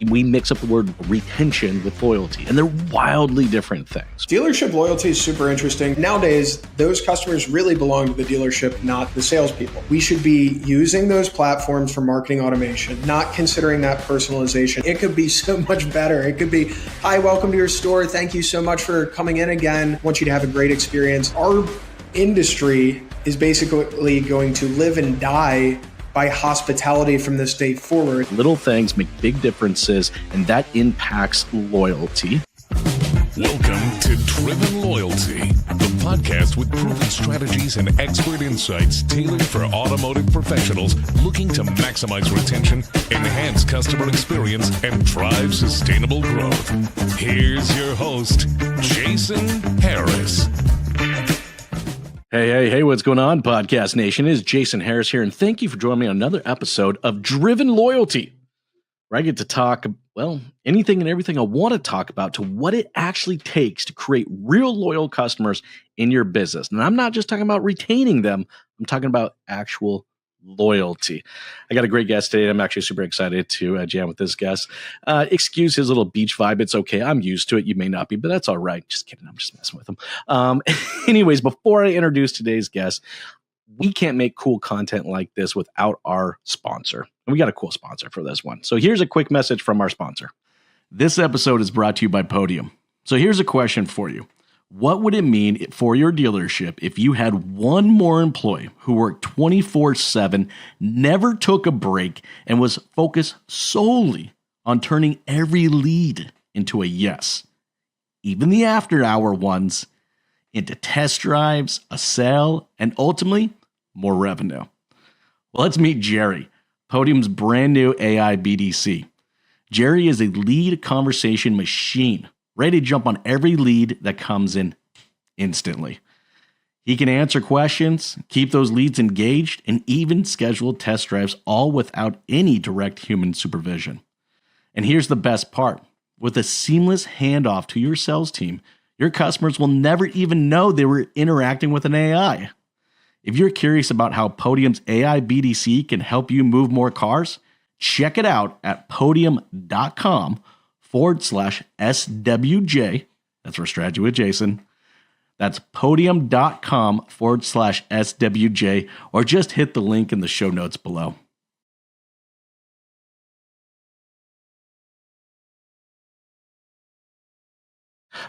we mix up the word retention with loyalty, and they're wildly different things. Dealership loyalty is super interesting. Nowadays, those customers really belong to the dealership, not the salespeople. We should be using those platforms for marketing automation, not considering that personalization. It could be so much better. It could be, hi, welcome to your store. Thank you so much for coming in again. I want you to have a great experience. Our industry is basically going to live and die by hospitality from this day forward. Little things make big differences, and that impacts loyalty. Welcome to Driven Loyalty, the podcast with proven strategies and expert insights tailored for automotive professionals looking to maximize retention, enhance customer experience, and drive sustainable growth. Here's your host, Jason Harris. Hey, what's going on, Podcast Nation? It is Jason Harris here, and thank you for joining me on another episode of Driven Loyalty, where I get to talk, well, anything and everything I want to talk about to what it actually takes to create real loyal customers in your business. And I'm not just talking about retaining them, I'm talking about actual loyalty. I got a great guest today. I'm actually super excited to jam with this guest. Excuse his little beach vibe. It's okay. I'm used to it. You may not be, but that's all right. Just kidding. I'm just messing with him. Anyways, before I introduce today's guest, we can't make cool content like this without our sponsor. And we got a cool sponsor for this one. So here's a quick message from our sponsor. This episode is brought to you by Podium. So here's a question for you. What would it mean for your dealership if you had one more employee who worked 24/7, never took a break, and was focused solely on turning every lead into a yes, even the after-hour ones, into test drives, a sale, and ultimately more revenue? Well, let's meet Jerry, Podium's brand new AI BDC. Jerry is a lead conversation machine, ready to jump on every lead that comes in instantly. He can answer questions, keep those leads engaged, and even schedule test drives, all without any direct human supervision. And here's the best part. With a seamless handoff to your sales team, your customers will never even know they were interacting with an AI. If you're curious about how Podium's AI BDC can help you move more cars, check it out at podium.com/SWJ. That's for Strategy with Jason. That's podium.com/SWJ, or just hit the link in the show notes below.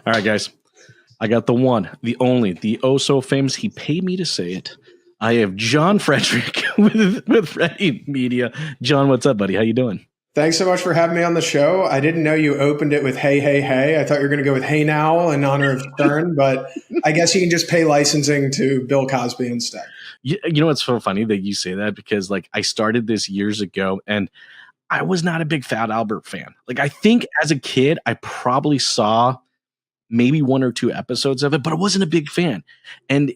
All right, guys. I got the one, the only, the oh so famous. He paid me to say it. I have Jon Frederick with Freddie Media. Jon, what's up, buddy? How you doing? Thanks so much for having me on the show. I didn't know you opened it with hey, hey, hey. I thought you were going to go with hey now in honor of Stern, but I guess you can just pay licensing to Bill Cosby instead. You know, it's so funny that you say that, because like I started this years ago and I was not a big Fat Albert fan. Like, I think as a kid, I probably saw maybe one or two episodes of it, but I wasn't a big fan. And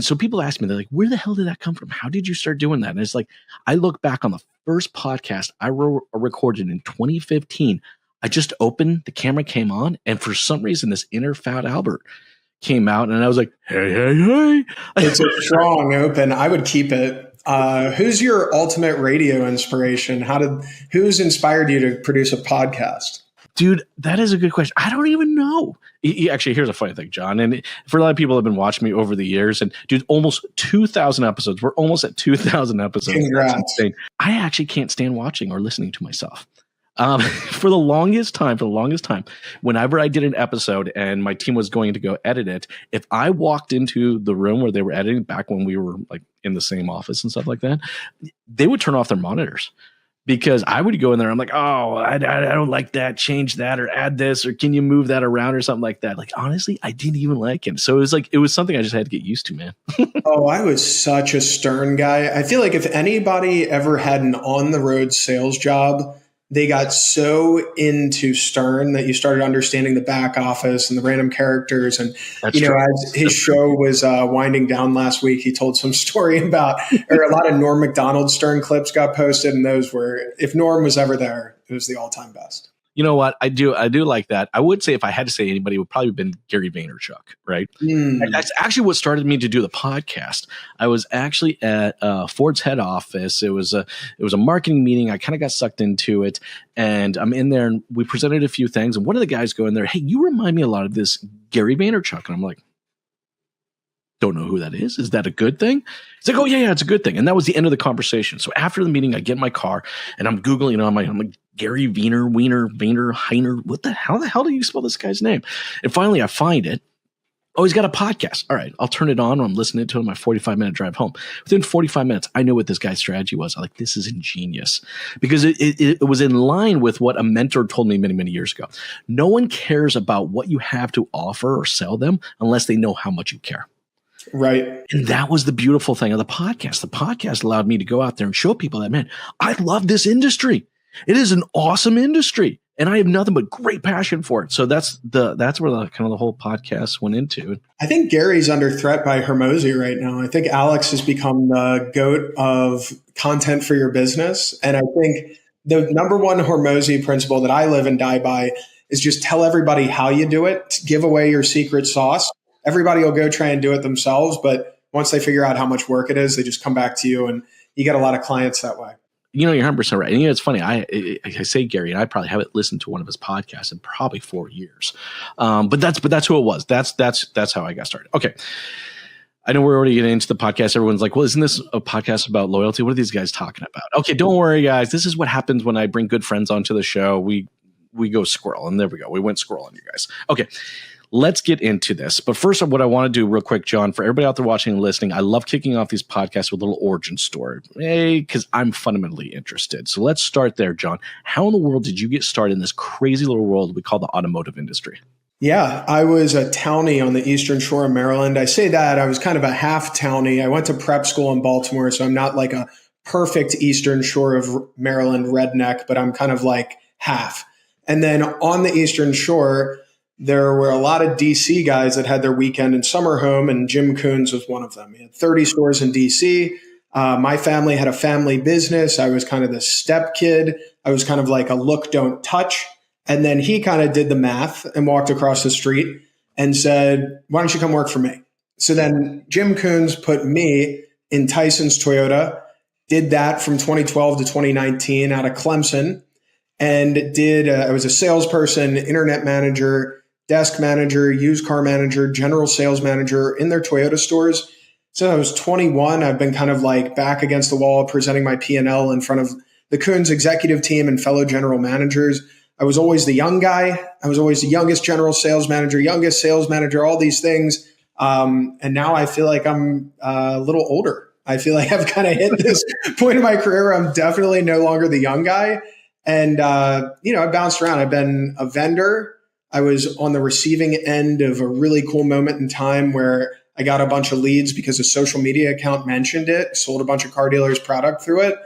so people ask me, they're like, where the hell did that come from? How did you start doing that? And it's like, I look back on the first podcast I recorded in 2015. I just opened, the camera came on, and for some reason, this inner Fat Albert came out, and I was like, hey. It's a strong open. I would keep it. Who's your ultimate radio inspiration? Who's inspired you to produce a podcast? Dude, that is a good question. I don't even know. Actually, here's a funny thing, Jon. And for a lot of people that have been watching me over the years, and dude, almost 2,000 episodes. We're almost at 2,000 episodes. Congrats. That's insane. I actually can't stand watching or listening to myself. For the longest time, whenever I did an episode and my team was going to go edit it, if I walked into the room where they were editing, back when we were like in the same office and stuff like that, they would turn off their monitors. Because I would go in there, I'm like, oh, I don't like that, change that, or add this, or can you move that around, or something like that. Like, honestly, I didn't even like it. So it was something I just had to get used to, man. Oh, I was such a Stern guy. I feel like if anybody ever had an on-the-road sales job, they got so into Stern that you started understanding the back office and the random characters. And, as his show was winding down last week, he told some story about, or a lot of Norm Macdonald Stern clips got posted. And those were, if Norm was ever there, it was the all-time best. You know what? I do like that. I would say if I had to say anybody, it would probably have been Gary Vaynerchuk, right? That's actually what started me to do the podcast. I was actually at Ford's head office. It was a marketing meeting. I kind of got sucked into it, and I'm in there, and we presented a few things. And one of the guys go in there, "Hey, you remind me a lot of this Gary Vaynerchuk," and I'm like, "Don't know who that is. Is that a good thing?" He's like, "Oh yeah, it's a good thing." And that was the end of the conversation. So after the meeting, I get in my car and I'm Googling, I'm like Gary Heiner. How the hell do you spell this guy's name? And finally I find it. Oh, he's got a podcast. All right, I'll turn it on. I'm listening to it on my 45-minute drive home. Within 45 minutes, I know what this guy's strategy was. I'm like, this is ingenious, because it was in line with what a mentor told me many, many years ago. No one cares about what you have to offer or sell them unless they know how much you care. Right. And that was the beautiful thing of the podcast. The podcast allowed me to go out there and show people that, man, I love this industry. It is an awesome industry, and I have nothing but great passion for it. So that's where the whole podcast went into. I think Gary's under threat by Hormozy right now. I think Alex has become the GOAT of content for your business. And I think the number one Hormozy principle that I live and die by is just tell everybody how you do it. Give away your secret sauce. Everybody will go try and do it themselves, but once they figure out how much work it is, they just come back to you, and you get a lot of clients that way. You're 100% right. And it's funny. I say Gary, and I probably haven't listened to one of his podcasts in probably 4 years. But that's who it was. That's how I got started. Okay. I know we're already getting into the podcast. Everyone's like, well, isn't this a podcast about loyalty? What are these guys talking about? Okay, don't worry, guys. This is what happens when I bring good friends onto the show. We go squirrel, and there we go. We went squirrel on you guys. Okay. Let's get into this. But first, what I want to do real quick, John, for everybody out there watching and listening, I love kicking off these podcasts with a little origin story, because I'm fundamentally interested. So let's start there, John. How in the world did you get started in this crazy little world we call the automotive industry? Yeah, I was a townie on the Eastern Shore of Maryland. I say that I was kind of a half townie. I went to prep school in Baltimore, so I'm not like a perfect Eastern Shore of Maryland redneck, but I'm kind of like half. And then on the Eastern Shore, there were a lot of DC guys that had their weekend and summer home, and Jim Coons was one of them. He had 30 stores in DC. My family had a family business. I was kind of the step kid. I was kind of like a look, don't touch. And then he kind of did the math and walked across the street and said, why don't you come work for me? So then Jim Coons put me in Tyson's Toyota, did that from 2012 to 2019 out of Clemson, and I was a salesperson, internet manager, desk manager, used car manager, general sales manager in their Toyota stores. Since I was 21, I've been kind of like back against the wall presenting my P&L in front of the Coons executive team and fellow general managers. I was always the young guy. I was always the youngest general sales manager, all these things. And now I feel like I'm a little older. I feel like I've kind of hit this point in my career where I'm definitely no longer the young guy. And, I bounced around. I've been a vendor. I was on the receiving end of a really cool moment in time where I got a bunch of leads because a social media account mentioned it, sold a bunch of car dealers product through it.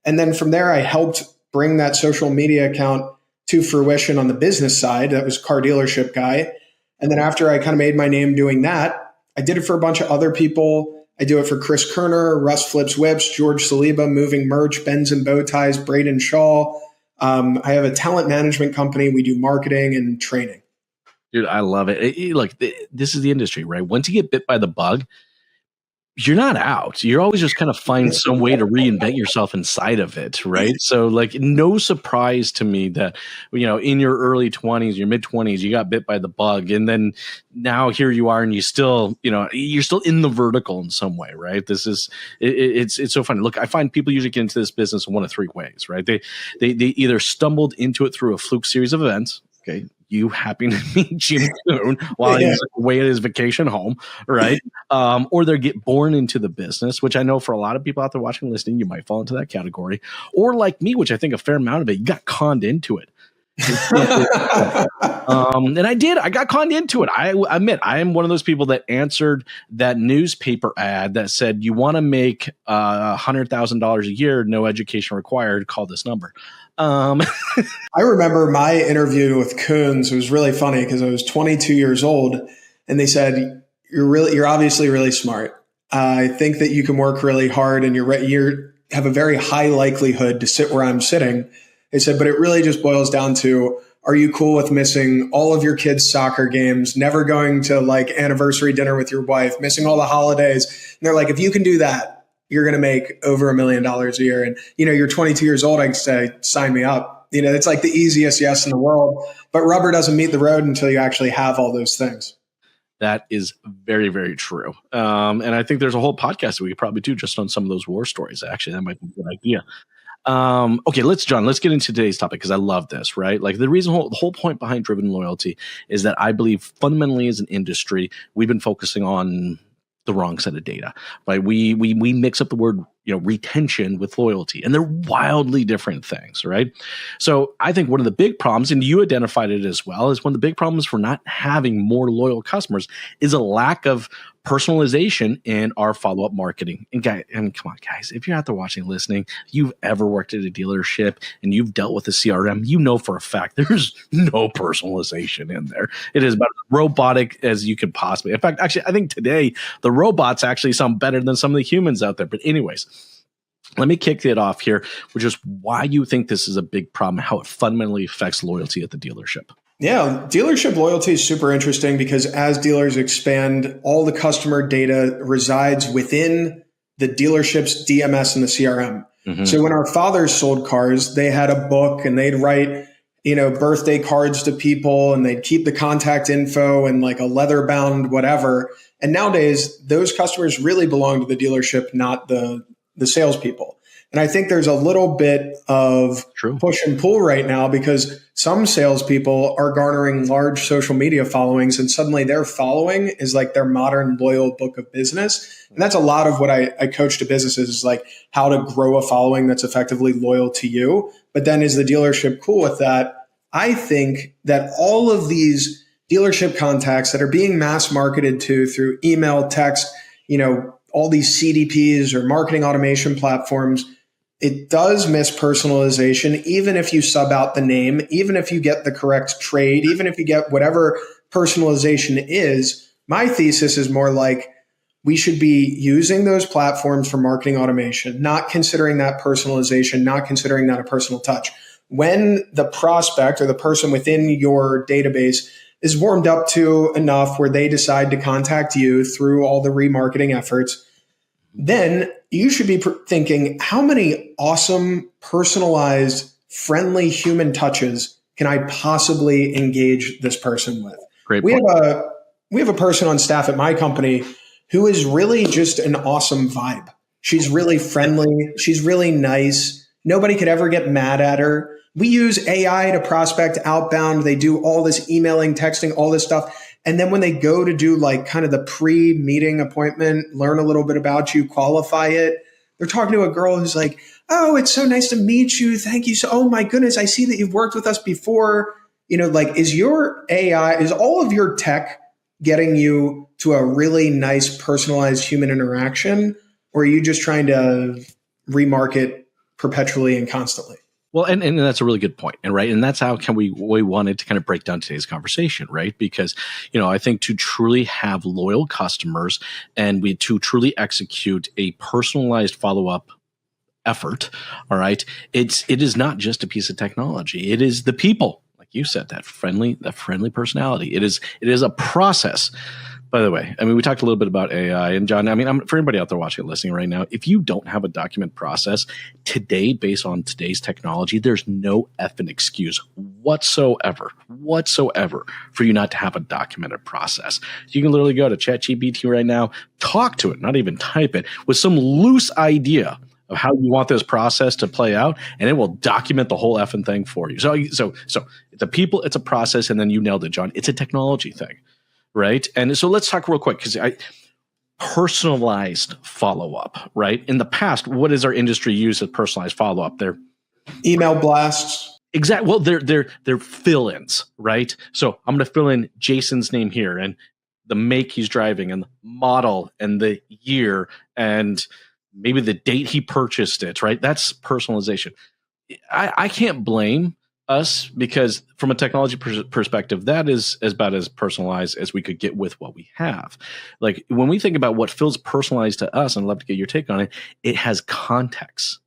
And then from there, I helped bring that social media account to fruition on the business side. That was car dealership guy. And then after I kind of made my name doing that, I did it for a bunch of other people. I do it for Chris Kerner, Russ Flips Whips, George Saliba, Moving Merch, Benz and Bow Ties, Braden Shaw. I have a talent management company. We do marketing and training. Dude, I love it. Look, this is the industry, right? Once you get bit by the bug, you're not out. You're always just kind of find some way to reinvent yourself inside of it, right? So like, no surprise to me that, in your early 20s, your mid 20s, you got bit by the bug. And then now here you are, and you still, you're still in the vertical in some way, right? It's so funny. Look, I find people usually get into this business in one of three ways, right? They either stumbled into it through a fluke series of events. Okay. You happen to meet Jim Coon while he's away at his vacation home, right? Or they get born into the business, which I know for a lot of people out there watching and listening, you might fall into that category. Or like me, which I think a fair amount of it, you got conned into it. And I got conned into it. I admit I am one of those people that answered that newspaper ad that said, you want to make $100,000 a year, no education required, call this number. I remember my interview with Coons. It was really funny because I was 22 years old, and they said, you're obviously really smart. I think that you can work really hard, and you have a very high likelihood to sit where I'm sitting. They said, but it really just boils down to are you cool with missing all of your kids' soccer games, never going to like anniversary dinner with your wife, missing all the holidays? And they're like, if you can do that, you're going to make over $1 million a year. And, you're 22 years old. I can say, sign me up. It's like the easiest yes in the world, but rubber doesn't meet the road until you actually have all those things. That is very, very true. And I think there's a whole podcast that we could probably do just on some of those war stories. Actually, that might be a good idea. Okay, let's get into today's topic because I love this, right? Like the whole point behind driven loyalty is that I believe fundamentally as an industry, we've been focusing on the wrong set of data, right? We mix up the word, retention with loyalty, and they're wildly different things, right? So I think one of the big problems, and you identified it as well, is one of the big problems for not having more loyal customers is a lack of personalization in our follow-up marketing. And come on, guys, if you're out there watching, listening, you've ever worked at a dealership and you've dealt with a CRM, you know for a fact there's no personalization in there. It is about as robotic as you could possibly. In fact, actually, I think today the robots actually sound better than some of the humans out there. But anyways, let me kick it off here with just why you think this is a big problem, how it fundamentally affects loyalty at the dealership. Yeah, dealership loyalty is super interesting because as dealers expand, all the customer data resides within the dealership's DMS and the CRM. Mm-hmm. So when our fathers sold cars, they had a book and they'd write, birthday cards to people and they'd keep the contact info and like a leather bound whatever. And nowadays, those customers really belong to the dealership, not the salespeople. And I think there's a little bit of push and pull right now because some salespeople are garnering large social media followings and suddenly their following is like their modern loyal book of business. And that's a lot of what I coach to businesses is like how to grow a following that's effectively loyal to you. But then is the dealership cool with that? I think that all of these dealership contacts that are being mass marketed to through email, text, all these CDPs or marketing automation platforms, it does miss personalization, even if you sub out the name, even if you get the correct trade, even if you get whatever personalization is. My thesis is more like we should be using those platforms for marketing automation, not considering that personalization, not considering that a personal touch. When the prospect or the person within your database is warmed up to enough where they decide to contact you through all the remarketing efforts, then you should be thinking, how many awesome, personalized, friendly human touches can I possibly engage this person with? Great we point. have a person on staff at my company who is really just an awesome vibe. She's really friendly. She's really nice. Nobody could ever get mad at her. We use AI to prospect outbound. They do all this emailing, texting, all this stuff. And then when they go to do like kind of the pre-meeting appointment, learn a little bit about you, qualify it, they're talking to a girl who's like, oh, it's so nice to meet you. Thank you. So, oh my goodness, I see that you've worked with us before. Is your AI, is all of your tech getting you to a really nice personalized human interaction? Or are you just trying to remarket perpetually and constantly? Well, and that's a really good point. And that's how we wanted to kind of break down today's conversation, right? Because, I think to truly have loyal customers and to truly execute a personalized follow-up effort, all right, it is not just a piece of technology. It is the people, like you said, that friendly personality. It is a process. By the way, we talked a little bit about AI, and John, for anybody out there watching and listening right now, if you don't have a document process today based on today's technology, there's no effing excuse whatsoever for you not to have a documented process. You can literally go to ChatGPT right now, talk to it, not even type it, with some loose idea of how you want this process to play out, and it will document the whole effing thing for you. So it's a people, it's a process, and then you nailed it, John. It's a technology thing. Right. And so let's talk real quick because personalized follow-up, right? In the past, what is our industry used as personalized follow-up? They're email blasts. Exactly. Well, they're fill-ins, right? So I'm going to fill in Jason's name here and the make he's driving and the model and the year and maybe the date he purchased it, right? That's personalization. I can't blame us because from a technology perspective, that is about as personalized as we could get with what we have. Like when we think about what feels personalized to us, and I'd love to get your take on it, it has context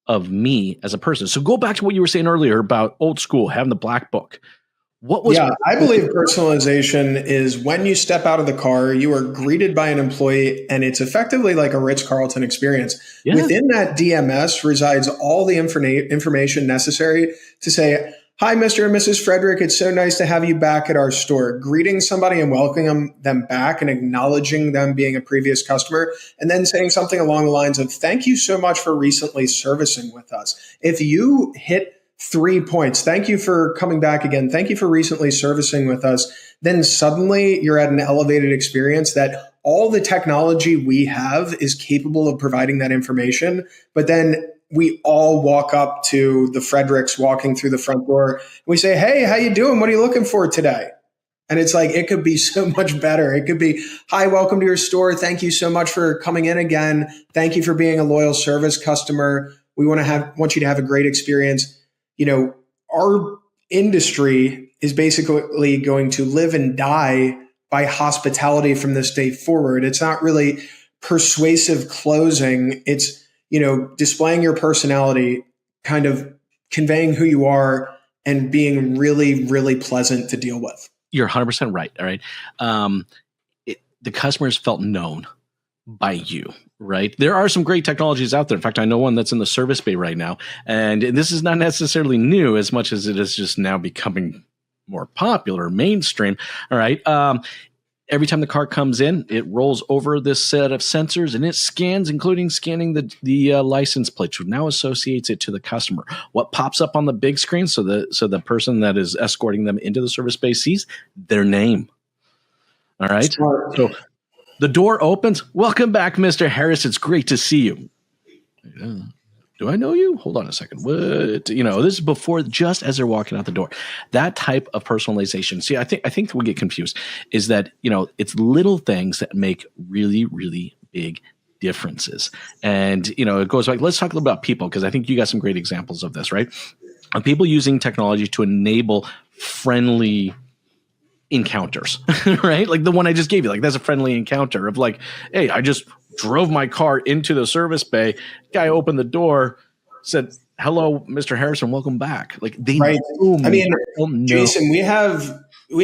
of me as a person. So go back to what you were saying earlier about old school, having the black book, What was? Yeah, I believe personalization is when you step out of the car, you are greeted by an employee, and it's effectively like a Ritz-Carlton experience. Yeah. Within that DMS resides all the information necessary to say, "Hi, Mr. and Mrs. Frederick. It's so nice to have you back at our store." Greeting somebody and welcoming them back and acknowledging them being a previous customer, and then saying something along the lines of, "Thank you so much for recently servicing with us." If you hit 3 points, "Thank you for coming back again. Thank you for recently servicing with us," then suddenly you're at an elevated experience that all the technology we have is capable of providing that information. But then we all walk up to the Fredericks walking through the front door. And we say, "Hey, how you doing? What are you looking for today?" And it's like, it could be so much better. It could be, "Hi, welcome to your store. Thank you so much for coming in again. Thank you for being a loyal service customer. We want you to have a great experience." Our industry is basically going to live and die by hospitality from this day forward. It's not really persuasive closing. It's, displaying your personality, kind of conveying who you are, and being really, really pleasant to deal with. You're 100% right. All right. The customers felt known by you, right? There are some great technologies out there. In fact, I know one that's in the service bay right now. And this is not necessarily new as much as it is just now becoming more popular, mainstream. All right. Every time the car comes in, it rolls over this set of sensors and it scans, including scanning the license plate, which now associates it to the customer. What pops up on the big screen so the person that is escorting them into the service bay sees their name. All right. Smart. So the door opens. "Welcome back, Mr. Harris. It's great to see you." Do I know you? Hold on a second. What? This is before, just as they're walking out the door. That type of personalization. See, I think we get confused is that, it's little things that make really, really big differences. And, it goes like, let's talk a little about people, because I think you got some great examples of this, right? Of people using technology to enable friendly encounters, right? Like the one I just gave you, like that's a friendly encounter of like, "Hey, I just drove my car into the service bay. Guy opened the door, said, 'Hello, Mr. Harrison, welcome back.'" Like they Right. know I mean, know. Jason, we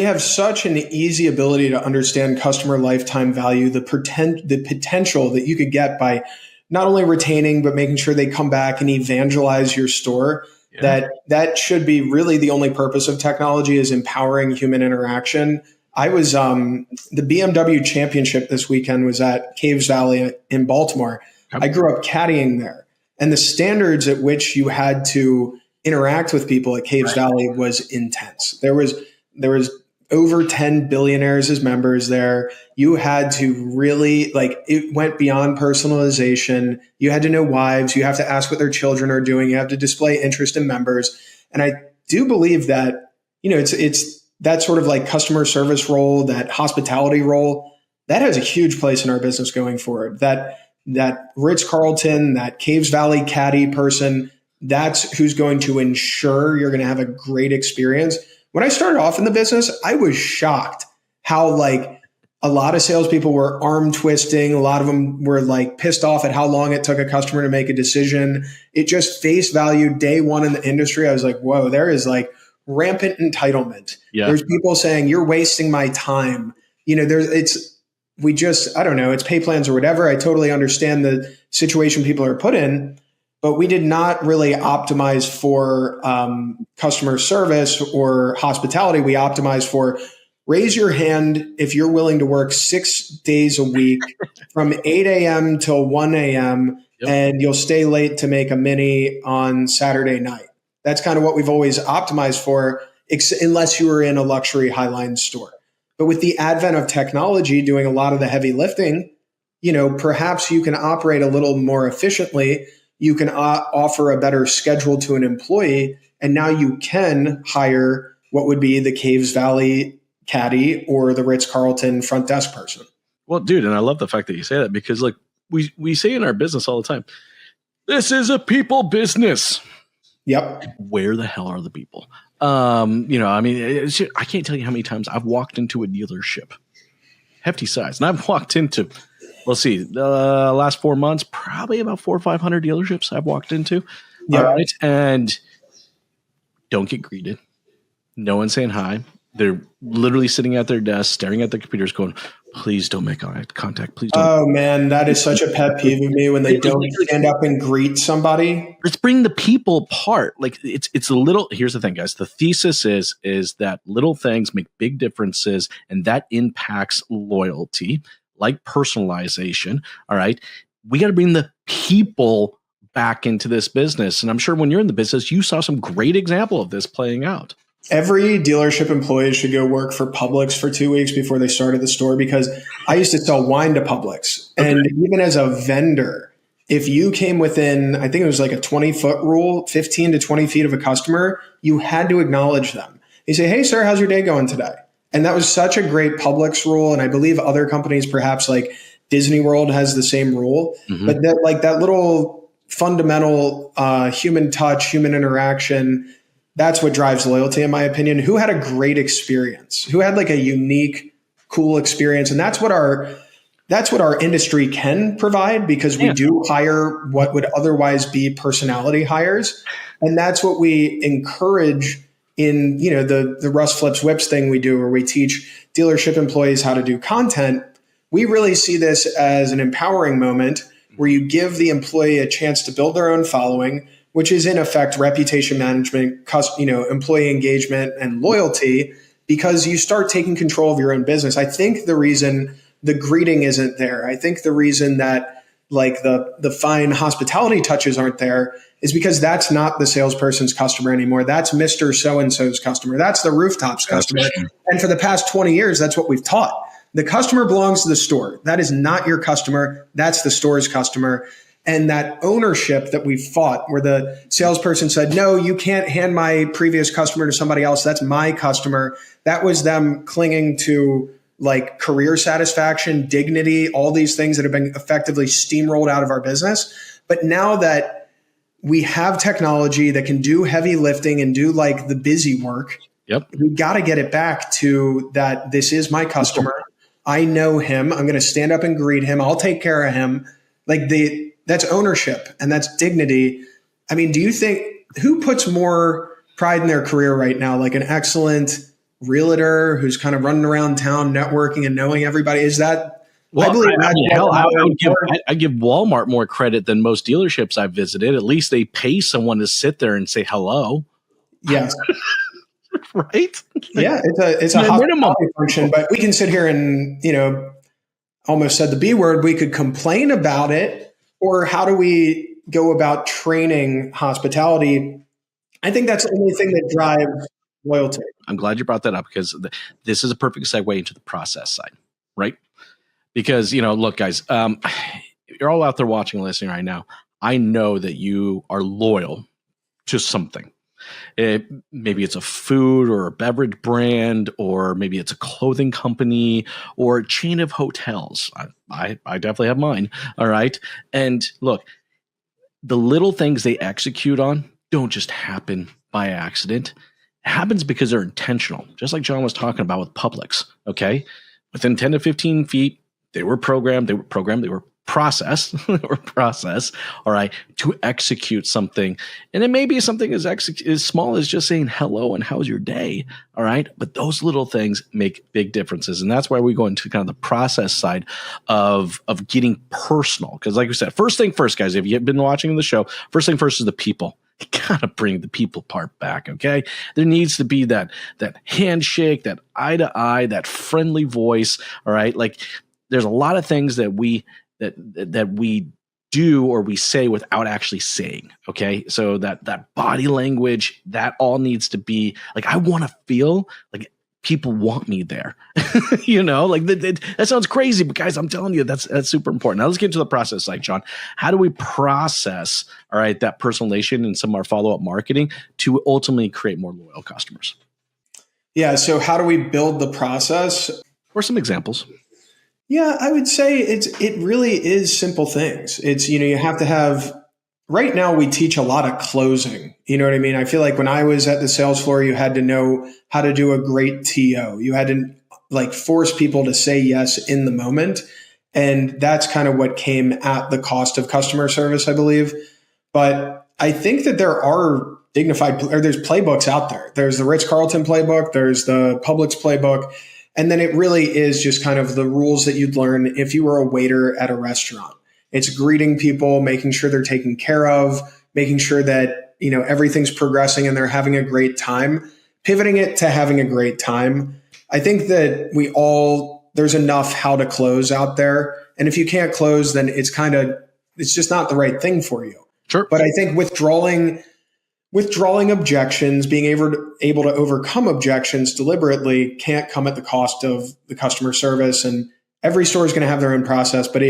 have such an easy ability to understand customer lifetime value, the potential that you could get by not only retaining, but making sure they come back and evangelize your store. Yeah. That should be really the only purpose of technology, is empowering human interaction. I was the BMW championship this weekend was at Caves Valley in Baltimore. I grew up caddying there, and the standards at which you had to interact with people at Caves Valley was intense. There was over 10 billionaires as members there. You had to really, it went beyond personalization. You had to know wives. You have to ask what their children are doing. You have to display interest in members. And I do believe that, it's that sort of like customer service role, that hospitality role, that has a huge place in our business going forward. That Ritz-Carlton, that Caves Valley caddy person, that's who's going to ensure you're going to have a great experience. When I started off in the business, I was shocked how a lot of salespeople were arm twisting. A lot of them were pissed off at how long it took a customer to make a decision. It just face value day one in the industry. I was like, whoa, there is rampant entitlement. Yeah. There's people saying, "You're wasting my time." I don't know, it's pay plans or whatever. I totally understand the situation people are put in. But we did not really optimize for customer service or hospitality. We optimized for raise your hand if you're willing to work 6 days a week from 8 a.m. till 1 a.m. Yep. And you'll stay late to make a mini on Saturday night. That's kind of what we've always optimized for, unless you were in a luxury Highline store. But with the advent of technology doing a lot of the heavy lifting, perhaps you can operate a little more efficiently. You can offer a better schedule to an employee, and now you can hire what would be the Caves Valley caddy or the Ritz-Carlton front desk person. Well, dude, and I love the fact that you say that, because we say in our business all the time, this is a people business. Yep. Where the hell are the people? I can't tell you how many times I've walked into a dealership, hefty size, and I've walked into, let's see, the last 4 months, probably about 400 or 500 dealerships I've walked into. Yeah. All right. And don't get greeted. No one's saying hi. They're literally sitting at their desk, staring at their computers going, please don't make eye contact. Please don't. Oh man, that is such a pet peeve of me when they don't stand up and greet somebody. Let's bring the people apart. Like it's a little, here's the thing, guys. The thesis is that little things make big differences, and that impacts loyalty, like personalization. All right. We got to bring the people back into this business. And I'm sure when you're in the business, you saw some great example of this playing out. Every dealership employee should go work for Publix for 2 weeks before they started the store, because I used to sell wine to Publix. Okay. And even as a vendor, if you came within, I think it was like a 20-foot rule, 15 to 20 feet of a customer, you had to acknowledge them. You say, hey, sir, how's your day going today? And that was such a great Publix rule. And I believe other companies, perhaps like Disney World, has the same rule. Mm-hmm. But that little fundamental human touch, human interaction, that's what drives loyalty, in my opinion. Who had a great experience? Who had like a unique, cool experience? And that's what our industry can provide, because we do hire what would otherwise be personality hires. And that's what we encourage in, the Russ Flips Whips thing we do, where we teach dealership employees how to do content. We really see this as an empowering moment where you give the employee a chance to build their own following, which is in effect reputation management, employee engagement and loyalty, because you start taking control of your own business. I think the reason the greeting isn't there, I think the reason that like the fine hospitality touches aren't there, is because that's not the salesperson's customer anymore. That's Mr. So-and-so's customer. That's the rooftops customer. And for the past 20 years, that's what we've taught. The customer belongs to the store. That is not your customer. That's the store's customer. And that ownership that we fought, where the salesperson said, no, you can't hand my previous customer to somebody else. That's my customer. That was them clinging to like career satisfaction, dignity, all these things that have been effectively steamrolled out of our business. But now that we have technology that can do heavy lifting and do like the busy work, we got to get it back to that. This is my customer. I know him. I'm going to stand up and greet him. I'll take care of him. That's ownership and that's dignity. I mean, do you think who puts more pride in their career right now? Like an excellent realtor who's kind of running around town networking and knowing everybody? Is that? Well, I give Walmart more credit than most dealerships I've visited. At least they pay someone to sit there and say hello. Yes. Right? Yeah, it's a hospitality function, but we can sit here and, almost said the B word, we could complain about it. Or how do we go about training hospitality? I think that's the only thing that drives loyalty. I'm glad you brought that up, because this is a perfect segue into the process side, right? Because, look, guys, you're all out there watching and listening right now. I know that you are loyal to something. Maybe it's a food or a beverage brand, or maybe it's a clothing company or a chain of hotels. I definitely have mine. All right. And look, the little things they execute on don't just happen by accident. It happens because they're intentional. Just like Jon was talking about with Publix. Okay. Within 10 to 15 feet, they were programmed, they were process, all right, to execute something. And it may be something as small as just saying hello and how's your day, all right? But those little things make big differences. And that's why we go into kind of the process side of getting personal. Because like we said, first thing first, guys, if you've been watching the show, first thing first is the people. You got to bring the people part back, okay? There needs to be that handshake, that eye to eye, that friendly voice, all right? Like there's a lot of things that we do or we say without actually saying. Okay. So that body language, that all needs to be like, I want to feel like people want me there. That sounds crazy, but guys, I'm telling you, that's super important. Now let's get into the process side, Jon. How do we process, all right, that personalization and some of our follow-up marketing to ultimately create more loyal customers? Yeah. So how do we build the process? Or some examples. Yeah, I would say it really is simple things. It's, you have to have, right now we teach a lot of closing. You know what I mean? I feel like when I was at the sales floor, you had to know how to do a great TO. You had to force people to say yes in the moment. And that's kind of what came at the cost of customer service, I believe. But I think that there are dignified, or there's playbooks out there. There's the Ritz-Carlton playbook, there's the Publix playbook. And then it really is just kind of the rules that you'd learn if you were a waiter at a restaurant. It's greeting people, making sure they're taken care of, making sure that, everything's progressing and they're having a great time, pivoting it to having a great time. I think that there's enough how to close out there. And if you can't close, then it's just not the right thing for you. Sure. But I think withdrawing objections, being able to overcome objections deliberately can't come at the cost of the customer service. And every store is going to have their own process, but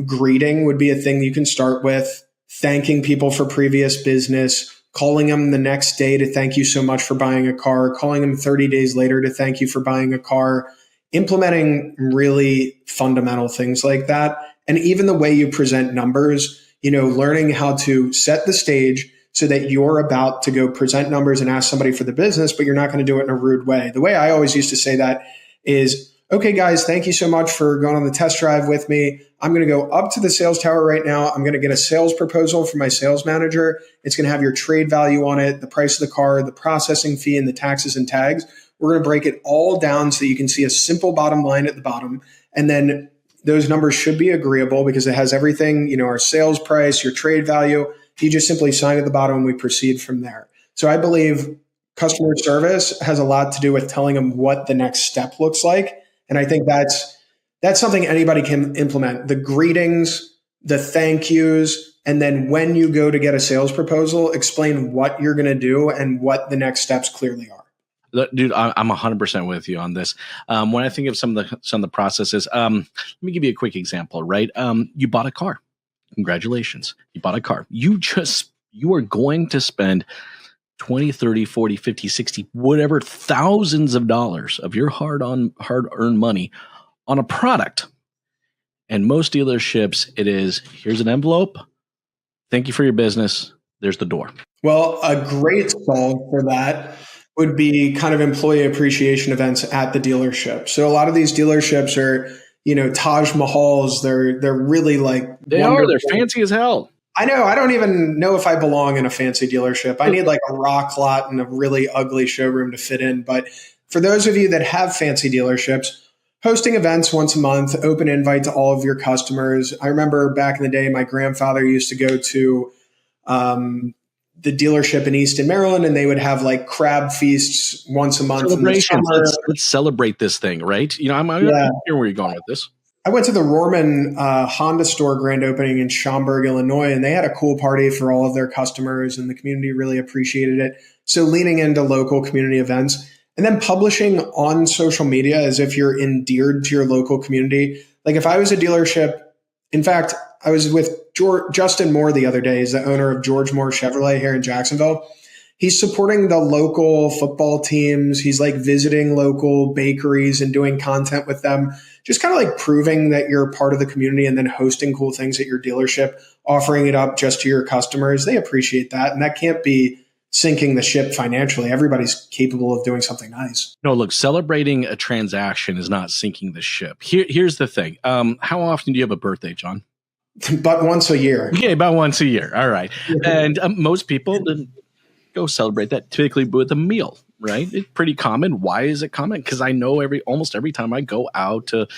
greeting would be a thing you can start with, thanking people for previous business, calling them the next day to thank you so much for buying a car, calling them 30 days later to thank you for buying a car, implementing really fundamental things like that. And even the way you present numbers, learning how to set the stage so that you're about to go present numbers and ask somebody for the business, but you're not going to do it in a rude way. The way I always used to say that is, okay, guys, thank you so much for going on the test drive with me. I'm going to go up to the sales tower right now. I'm going to get a sales proposal from my sales manager. It's going to have your trade value on it, the price of the car, the processing fee, and the taxes and tags. We're going to break it all down so that you can see a simple bottom line at the bottom. And then those numbers should be agreeable because it has everything, our sales price, your trade value. You just simply sign at the bottom and we proceed from there. So I believe customer service has a lot to do with telling them what the next step looks like. And I think that's something anybody can implement. The greetings, the thank yous, and then when you go to get a sales proposal, explain what you're going to do and what the next steps clearly are. Dude, I'm 100% with you on this. When I think of some of the processes, let me give you a quick example, right? You bought a car. Congratulations. You bought a car. You are going to spend 20, 30, 40, 50, 60, whatever thousands of dollars of your hard-earned money on a product. And most dealerships, it is, here's an envelope. Thank you for your business. There's the door. Well, a great solve for that would be kind of employee appreciation events at the dealership. So a lot of these dealerships are, Taj Mahals. They're really they're fancy as hell. I know. I don't even know if I belong in a fancy dealership. I need a rock lot and a really ugly showroom to fit in. But for those of you that have fancy dealerships, hosting events once a month, open invite to all of your customers. I remember back in the day, my grandfather used to go to the dealership in Easton, Maryland, and they would have crab feasts once a month. Celebrations. Let's celebrate this thing, right? I'm hearing where you're going with this. I went to the Rorman Honda store grand opening in Schaumburg, Illinois, and they had a cool party for all of their customers, and the community really appreciated it. So leaning into local community events and then publishing on social media as if you're endeared to your local community. If I was a dealership, in fact, I was with Justin Moore the other day. He's the owner of George Moore Chevrolet here in Jacksonville. He's supporting the local football teams. He's visiting local bakeries and doing content with them. Just kind of proving that you're a part of the community and then hosting cool things at your dealership, offering it up just to your customers. They appreciate that. And that can't be sinking the ship financially. Everybody's capable of doing something nice. No, look, celebrating a transaction is not sinking the ship. Here's the thing. How often do you have a birthday, John? But once a year. Okay, about once a year. All right. And most people go celebrate that typically with a meal, right? It's pretty common. Why is it common? Because I know almost every time I go out to,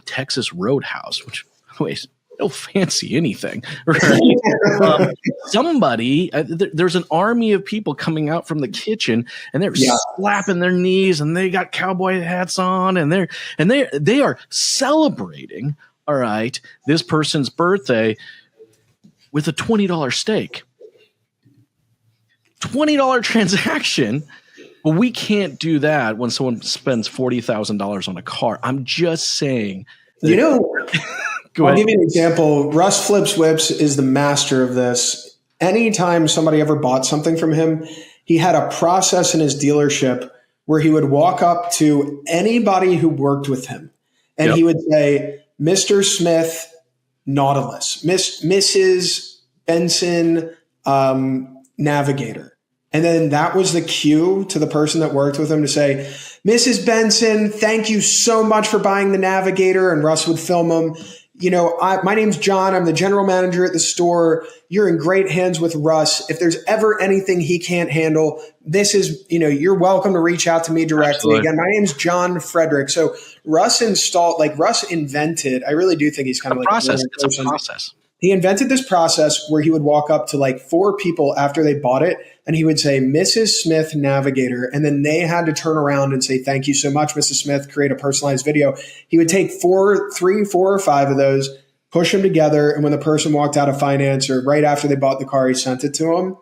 Texas Roadhouse, which anyways, no fancy anything, right? Somebody, there's an army of people coming out from the kitchen and they're slapping their knees and they got cowboy hats on and they are celebrating, all right, this person's birthday with a $20 steak. $20 transaction, but we can't do that when someone spends $40,000 on a car. I'm just saying. I'll give you an example. Russ Flips Whips is the master of this. Anytime somebody ever bought something from him, he had a process in his dealership where he would walk up to anybody who worked with him and he would say, Mr. Smith, Nautilus, Mrs. Benson, Navigator. And then that was the cue to the person that worked with him to say, Mrs. Benson, thank you so much for buying the Navigator. And Russ would film him. my name's John. I'm the general manager at the store. You're in great hands with Russ. If there's ever anything he can't handle, this is, you're welcome to reach out to me directly. Absolutely. Again, my name's Jon Frederick. So Russ invented, I really do think he's kind of like process. It's a process. He invented this process where he would walk up to like 4 people after they bought it, and he would say, Mrs. Smith, navigator. And then they had to turn around and say, thank you so much, Mrs. Smith, create a personalized video. He would take 4 or 5 of those, push them together. And when the person walked out of finance or right after they bought the car, he sent it to them.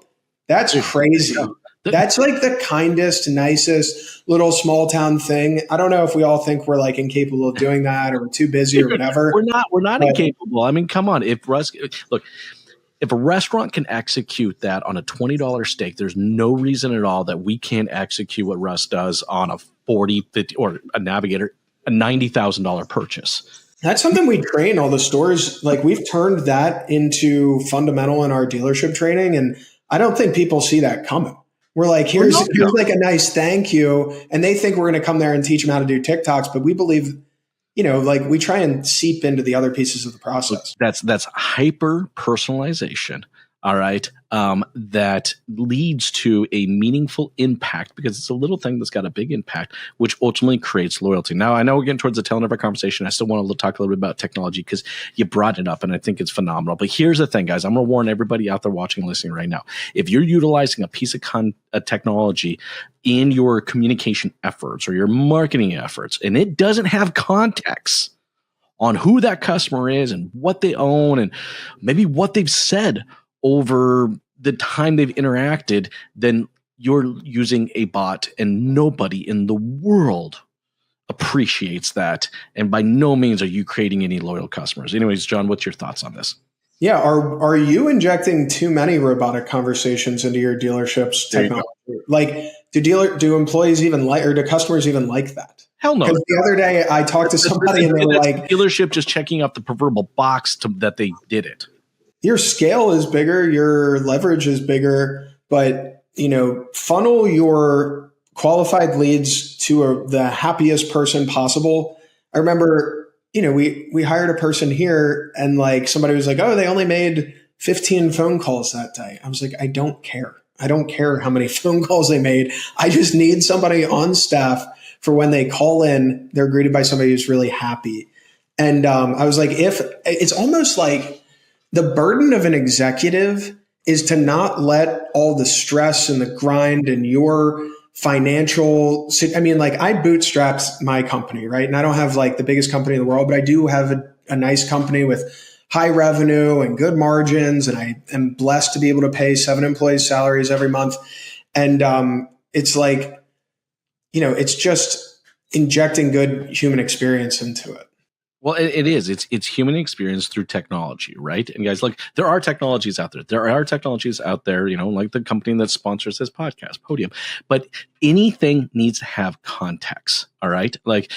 That's crazy. That's like the kindest, nicest little small town thing. I don't know if we all think we're like incapable of doing that or we're too busy or whatever. We're not incapable. I mean, come on. If a restaurant can execute that on a $20 steak, there's no reason at all that we can't execute what Russ does on a $40, $50, or a navigator, a $90,000 purchase. That's something we train all the stores. Like we've turned that into fundamental in our dealership training. And I don't think people see that coming. We're like, here's like a nice thank you. And they think we're going to come there and teach them how to do TikToks. But we believe, like we try and seep into the other pieces of the process. That's hyper personalization. All right. That leads to a meaningful impact because it's a little thing that's got a big impact, which ultimately creates loyalty. Now, I know we're getting towards the tail end of our conversation. I still want to talk a little bit about technology because you brought it up and I think it's phenomenal. But here's the thing, guys. I'm going to warn everybody out there watching and listening right now. If you're utilizing a piece of technology in your communication efforts or your marketing efforts, and it doesn't have context on who that customer is and what they own and maybe what they've said over the time they've interacted, then you're using a bot and nobody in the world appreciates that. And by no means are you creating any loyal customers. Anyways, John, what's your thoughts on this? Yeah. Are you injecting too many robotic conversations into your dealership's technology? Like do employees even like, or do customers even like that? Hell no. Because the other day I talked to somebody and they were like, dealership just checking off the proverbial box that they did it. Your scale is bigger, your leverage is bigger, but funnel your qualified leads to the happiest person possible. I remember, we hired a person here and like somebody was like, oh, they only made 15 phone calls that day. I was like, I don't care. I don't care how many phone calls they made. I just need somebody on staff for when they call in, they're greeted by somebody who's really happy. And I was like, if it's almost like the burden of an executive is to not let all the stress and the grind and your financial, I mean, like I bootstrapped my company, right? And I don't have like the biggest company in the world, but I do have a nice company with high revenue and good margins. And I am blessed to be able to pay 7 employees' salaries every month. And it's like, it's just injecting good human experience into it. Well, it is. It's human experience through technology, right? And guys, look, there are technologies out there. There are technologies out there, like the company that sponsors this podcast, Podium. But anything needs to have context, all right? Like,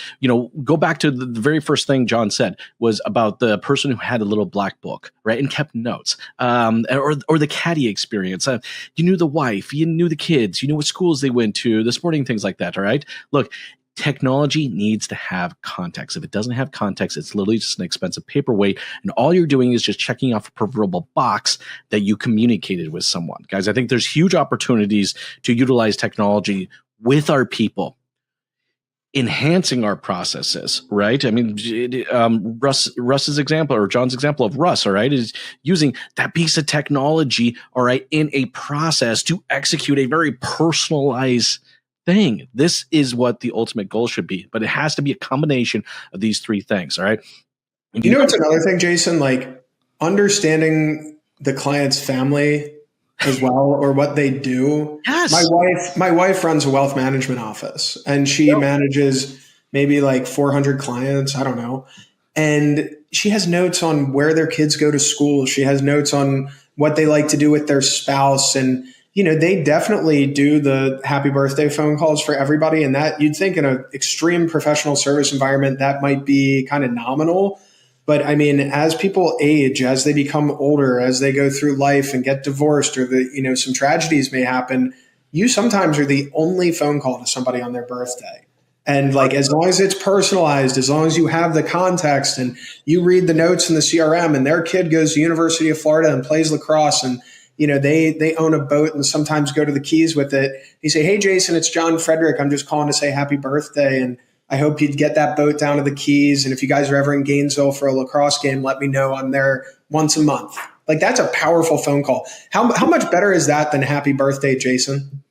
go back to the very first thing John said was about the person who had a little black book, right? And kept notes, or the caddy experience. You knew the wife, you knew the kids, you knew what schools they went to, the sporting things like that, all right? Look, technology needs to have context. If it doesn't have context, it's literally just an expensive paperweight. And all you're doing is just checking off a proverbial box that you communicated with someone. Guys, I think there's huge opportunities to utilize technology with our people, enhancing our processes, right? I mean, Russ's example or John's example of Russ, all right, is using that piece of technology, all right, in a process to execute a very personalized thing. This is what the ultimate goal should be, but it has to be a combination of these 3 things. All right. It's another thing, Jason, like understanding the client's family as well, or what they do. Yes. My wife runs a wealth management office and she manages maybe like 400 clients. I don't know. And she has notes on where their kids go to school. She has notes on what they like to do with their spouse. And they definitely do the happy birthday phone calls for everybody. And that you'd think in an extreme professional service environment, that might be kind of nominal. But I mean, as people age, as they become older, as they go through life and get divorced or some tragedies may happen, you sometimes are the only phone call to somebody on their birthday. And like, as long as it's personalized, as long as you have the context and you read the notes in the CRM and their kid goes to University of Florida and plays lacrosse and, they own a boat and sometimes go to the Keys with it. You say, hey, Jason, it's Jon Frederick. I'm just calling to say happy birthday. And I hope you'd get that boat down to the Keys. And if you guys are ever in Gainesville for a lacrosse game, let me know. I'm there once a month. Like, that's a powerful phone call. How much better is that than happy birthday, Jason?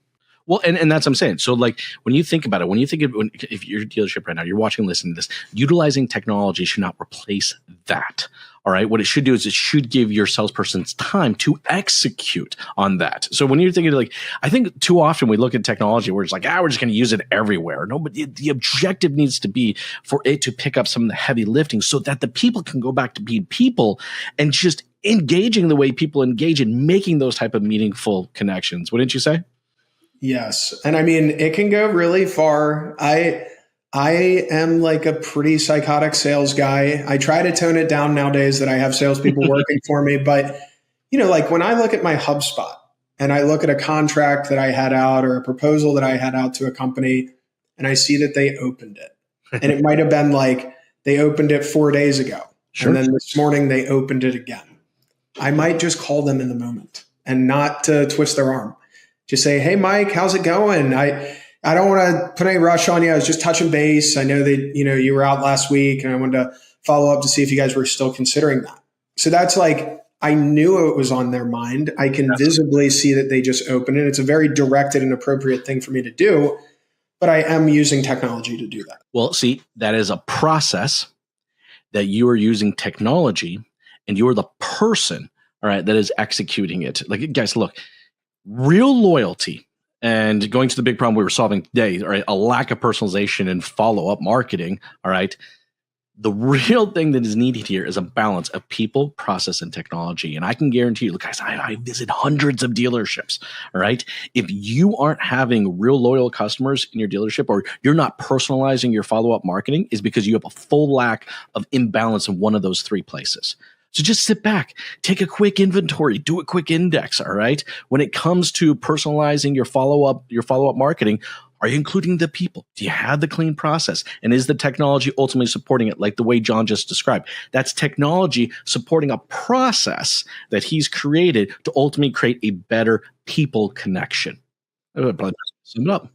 Well, and that's what I'm saying. So like when you think about it, if you're a dealership right now, you're watching, listening to this, utilizing technology should not replace that. All right. What it should do is it should give your salesperson's time to execute on that. So when you're thinking like, I think too often we look at technology where it's like, we're just going to use it everywhere. No, but the objective needs to be for it to pick up some of the heavy lifting so that the people can go back to being people and just engaging the way people engage and making those type of meaningful connections. Wouldn't you say? Yes. And I mean, it can go really far. I am like a pretty psychotic sales guy. I try to tone it down nowadays that I have salespeople working for me. But, like when I look at my HubSpot and I look at a contract that I had out or a proposal that I had out to a company and I see that they opened it. And it might have been like they opened it 4 days ago. Sure. And then this morning they opened it again. I might just call them in the moment and not to twist their arm. Just say, hey, Mike, how's it going? I don't want to put any rush on you. I was just touching base. I know that, you were out last week and I wanted to follow up to see if you guys were still considering that. So that's like, I knew it was on their mind. I can visibly see that they just opened it. It's a very directed and appropriate thing for me to do, but I am using technology to do that. Well, see, that is a process that you are using technology and you're the person, all right, that is executing it. Like, guys, look, real loyalty. And going to the big problem we were solving today, all right, a lack of personalization and follow-up marketing, all right, the real thing that is needed here is a balance of people, process, and technology. And I can guarantee you, look, guys, I visit hundreds of dealerships, all right? If you aren't having real loyal customers in your dealership or you're not personalizing your follow-up marketing is because you have a full lack of imbalance in one of those three places. So just sit back, take a quick inventory, do a quick index, all right? When it comes to personalizing your follow-up marketing, are you including the people? Do you have the clean process? And is the technology ultimately supporting it like the way Jon just described? That's technology supporting a process that he's created to ultimately create a better people connection. Sum it up.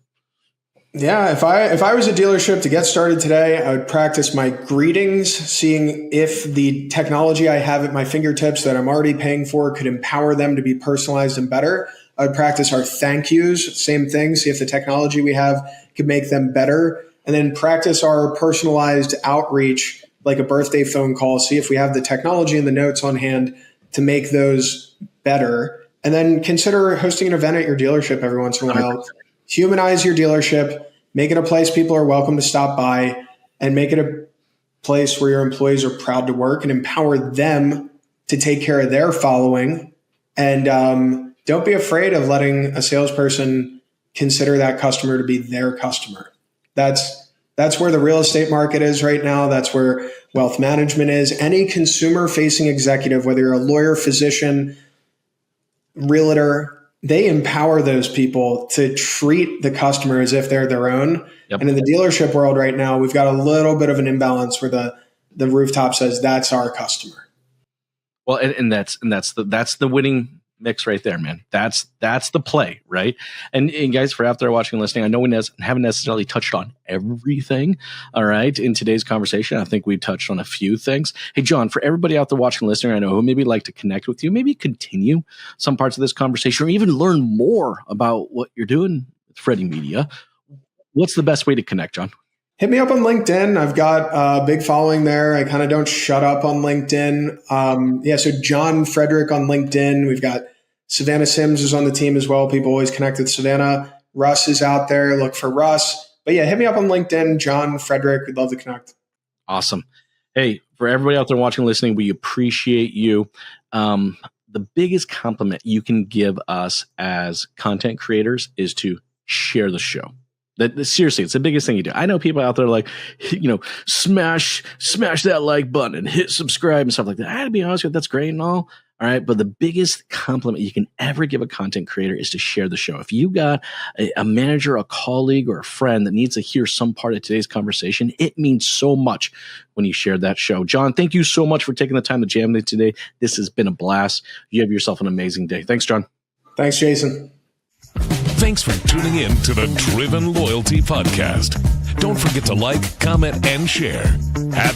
Yeah, if I was a dealership to get started today, I would practice my greetings, seeing if the technology I have at my fingertips that I'm already paying for could empower them to be personalized and better. I would practice our thank yous, same thing, see if the technology we have could make them better. And then practice our personalized outreach, like a birthday phone call, see if we have the technology and the notes on hand to make those better. And then consider hosting an event at your dealership every once in a while. 100%. Humanize your dealership, make it a place people are welcome to stop by, and make it a place where your employees are proud to work and empower them to take care of their following. And don't be afraid of letting a salesperson consider that customer to be their customer. That's where the real estate market is right now. That's where wealth management is. Any consumer-facing executive, whether you're a lawyer, physician, realtor, they empower those people to treat the customer as if they're their own. Yep. And in the dealership world right now, we've got a little bit of an imbalance where the rooftop says that's our customer. Well, and that's the winning mix right there, man. That's the play, right? And guys, for out there watching and listening, I know we haven't necessarily touched on everything, all right, in today's conversation. I think we touched on a few things. Hey, Jon, for everybody out there watching and listening, I know who maybe like to connect with you, maybe continue some parts of this conversation or even learn more about what you're doing with Freddie Media. What's the best way to connect, Jon? Hit me up on LinkedIn. I've got a big following there. I kind of don't shut up on LinkedIn. So Jon Frederick on LinkedIn. We've got Savannah Sims is on the team as well. People always connect with Savannah. Russ is out there. Look for Russ. But yeah, hit me up on LinkedIn, Jon Frederick. We'd love to connect. Awesome. Hey, for everybody out there watching and listening, we appreciate you. The biggest compliment you can give us as content creators is to share the show. Seriously, it's the biggest thing you do. I know people out there like, smash that like button and hit subscribe and stuff like that. To be honest with you, that's great and all. All right. But the biggest compliment you can ever give a content creator is to share the show. If you got a manager, a colleague, or a friend that needs to hear some part of today's conversation, it means so much when you share that show. Jon, thank you so much for taking the time to jam me today. This has been a blast. You have yourself an amazing day. Thanks, Jon. Thanks, Jason. Thanks for tuning in to the Driven Loyalty Podcast. Don't forget to like, comment, and share. Happy